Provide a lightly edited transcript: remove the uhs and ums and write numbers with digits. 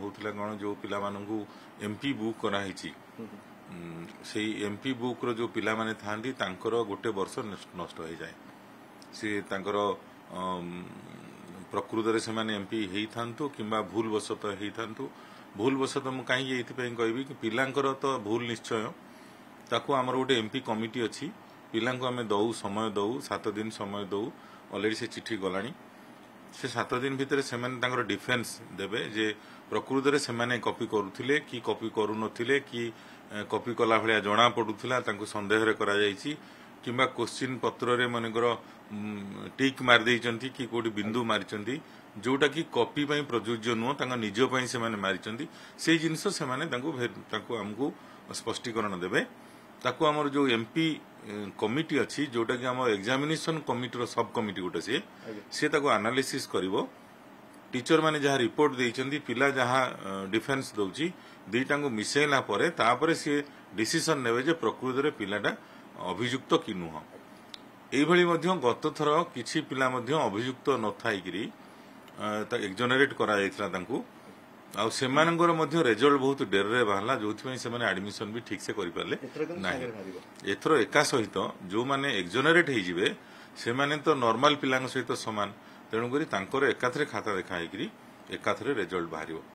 होता कौन जो पिला एमपी बुक कराई से एमपी बुक रो जो पिला माने थांती तांकर गोटे वर्ष नष्ट हो जाए सी तांकर प्रकृत से एमपी होता कि भूल वशत होता भूल वशत मुझे कहीं कहबी कि पिलांकर तो भूल निश्चय ताकू आमर गोटे एमपी कमिटी अच्छी पिला आम दऊ समय दऊ 7 दिन समय दऊ अलरेडी से चिठी गलानी से 7 दिन भितर से डिफेन्स देवे जे प्रकृत से कॉपी करुले कि कॉपी करू नथिले कि कॉपी कला भाया जना पड़ूला सन्देह कि क्वेश्चन पत्र मनकर टिक मारी कि कौटी बिंदु मारी जोटा कि कॉपी प्रযোज्य नुह निज से मारी से जिनस से आमको स्पष्टीकरण देवे ताकू आमर जो एमपी कमिटी अच्छी जोटा कि आम एग्जामिनेशन कमिटी सब कमिटी गोटे सी एनालिसिस करिवो टीचर माने जहाँ रिपोर्ट देइचंदी पिला जहाँ डिफेन्स दउची दुईटा को मिसेला परे तापरे सी डिसीजन नेबे जे प्रकृत रे पिलाटा अभियुक्त कि नुह एभली मध्य गत थर किछि पिला मध्य अभियुक्त न थाइकरी एक्जोनरेट करा जायतिला तांकू आ सेमानंगर मध्य रिजल्ट बहुत डेर रे बाहला जोथि से माने एडमिशन भी ठीक से करि पाले नाही एथरो एका सहित जो माने एक्जोनरेट हे जिवे से माने तो नॉर्मल पिलांग सहित समान तेणुकरी तांकर एकाथरे खाता देखा हेकरी एकाथरे रिजल्ट बाहरियो।